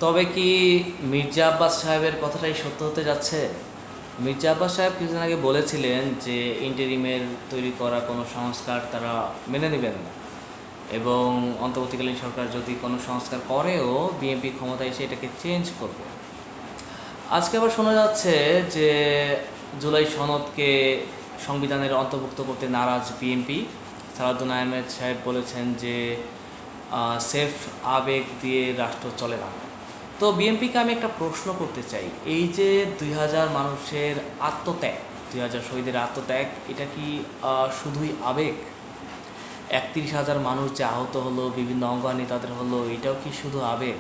তবে কি মির্জা আব্বাস সাহেবের কথাটাই সত্য হতে যাচ্ছে? মির্জা আব্বাস সাহেব কিছুদিন আগে বলেছিলেন যে ইন্টারিমের তৈরি করা কোনো সংস্কার তারা মেনে নেবেন না, এবং অন্তর্বর্তীকালীন সরকার যদি কোনো সংস্কার করেও বিএনপি ক্ষমতায় এসে এটাকে চেঞ্জ করবে। আজকে আবার শোনা যাচ্ছে যে জুলাই সনদকে সংবিধানের অন্তর্ভুক্ত করতে নারাজ বিএনপি। সালাউদ্দিন আহমেদ সাহেব বলেছেন যে সেফ আবেগ দিয়ে রাষ্ট্র চলে না। তো বিএনপিকে আমি একটা প্রশ্ন করতে চাই, এই যে 2000 মানুষের আত্মত্যাগ, 2000 শহীদের আত্মত্যাগ, এটা কি শুধুই আবেগ? 31,000 মানুষ যে আহত হলো, বিভিন্ন অঙ্গহানি তাদের হলো, এটাও কি শুধু আবেগ?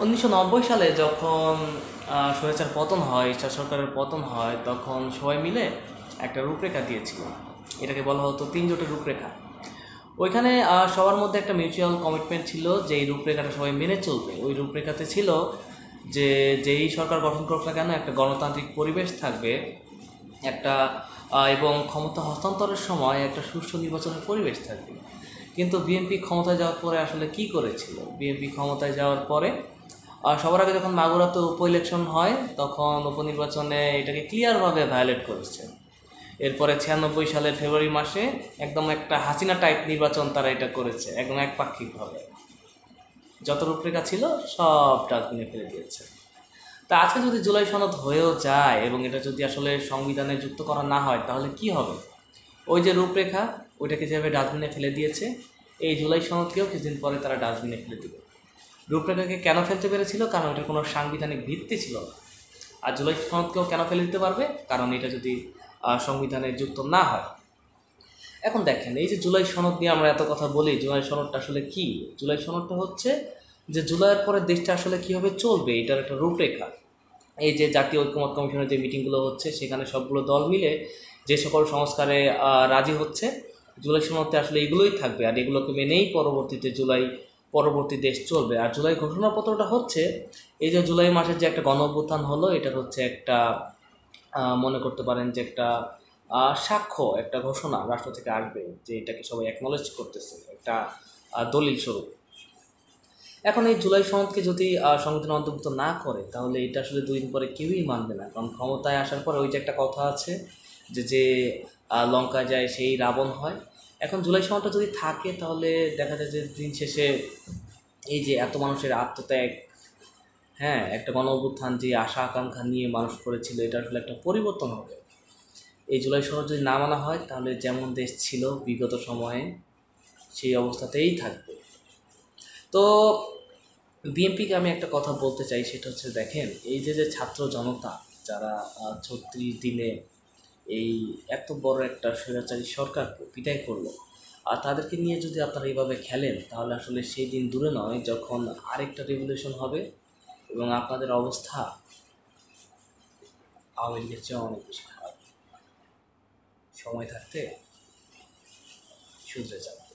1990 সালে যখন স্বৈরাচার পতন হয়, ঈশ্বর সরকারের পতন হয়, তখন সবাই মিলে একটা রূপরেখা দিয়েছিল। এটাকে বলা হতো 3 জোটের রূপরেখা। ওইখানে সবার মধ্যে একটা মিউচুয়াল কমিটমেন্ট ছিল যে এই রূপরেখাটা সবাই মেনে চলবে। ওই রূপরেখাতে ছিল যে যেই সরকার গঠন করুক না কেন একটা গণতান্ত্রিক পরিবেশ থাকবে, একটা এবং ক্ষমতা হস্তান্তরের সময় একটা সুষ্ঠু নির্বাচনের পরিবেশ থাকবে। কিন্তু বিএনপি ক্ষমতায় যাওয়ার পরে আসলে কি করেছিল? বিএনপি ক্ষমতায় যাওয়ার পরে সবার আগে যখন মাগুরাতে উপ ইলেকশন হয়, তখন উপনির্বাচনে এটাকে ক্লিয়ারভাবে ভায়োলেট করেছে। এরপরে 96 সালের ফেব্রুয়ারি মাসে একদম একটা হাসিনা টাইপ নির্বাচন তারা এটা করেছে, একদম একপাক্ষিকভাবে। যত রূপরেখা ছিল সব ডাস্টবিনে ফেলে দিয়েছে। তা আজকে যদি জুলাই সনদ হয়েও যায় এবং এটা যদি আসলে সংবিধানে যুক্ত করা না হয়, তাহলে কি হবে? ওই যে রূপরেখা, ওইটাকে যেভাবে ডাস্টবিনে ফেলে দিয়েছে, এই জুলাই সনদকেও কিছুদিন পরে তারা ডাস্টবিনে ফেলে দেবে। রূপরেখাকে কেন ফেলতে পেরেছিল? কারণ এটার কোনো সাংবিধানিক ভিত্তি ছিল না। আর জুলাই সনদকেও কেন ফেলে দিতে পারবে? কারণ এটা যদি সংবিধানে যুক্ত না হয়। এখন দেখেন, এই যে জুলাই সনদ নিয়ে আমরা এত কথা বলি, জুলাই সনদটা আসলে কি? জুলাই সনদটা হচ্ছে যে জুলাইয়ের পরে দেশটা আসলে কীভাবে চলবে, এটার একটা রূপরেখা। এই যে জাতীয় ঐক্যমত্য কমিশনের যে মিটিংগুলো হচ্ছে, সেখানে সবগুলো দল মিলে যে সকল সংস্কারে রাজি হচ্ছে, জুলাই সনদে আসলে এগুলোই থাকবে, আর এগুলোকে মেনেই পরবর্তীতে পরবর্তী দেশ চলবে। আর জুলাই ঘোষণাপত্রটা হচ্ছে এই যে জুলাই মাসের যে একটা গণ অভ্যুত্থান হলো, এটার হচ্ছে একটা মনে করতে পারেন যে একটা সাক্ষ্য, একটা ঘোষণা রাষ্ট্র থেকে আসবে যে এটাকে সবাই অ্যাকনলেজ করতেছে, একটা দলিল স্বরূপ। এখন এই জুলাই সনদকে যদি সংবিধানে অন্তর্ভুক্ত না করে, তাহলে এটা আসলে 2 দিন পরে কেউই মানবে না। কারণ ক্ষমতায় আসার পরে ওই যে একটা কথা আছে যে যে লঙ্কায় যায় সেই রাবণ হয়। এখন জুলাই সনদটা যদি থাকে, তাহলে দেখা যায় যে দিন শেষে এই যে এত মানুষের আত্মত্যাগ, হ্যাঁ, একটা গণ অভ্যুত্থান যে আশা আকাঙ্ক্ষা নিয়ে মানুষ করেছিল, এটা আসলে একটা পরিবর্তন হবে। এই জুলাই সনদ যদি না মানা হয়, তাহলে যেমন দেশ ছিল বিগত সময়ে সেই অবস্থাতেই থাকবে। তো বিএনপিকে আমি একটা কথা বলতে চাই, সেটা হচ্ছে দেখেন, এই যে ছাত্র জনতা যারা 36 দিনে এই এত বড় একটা স্বৈরাচারী সরকারকে বিদায় করলো, আর তাদেরকে নিয়ে যদি আপনারা এইভাবে খেলেন, তাহলে আসলে সেই দিন দূরে নয় যখন আরেকটা রেভলিউশন হবে এবং আপনাদের অবস্থা আওয়ামী লীগের চেয়ে অনেক বেশি খারাপ। সময় থাকতে শুধরে যাবে।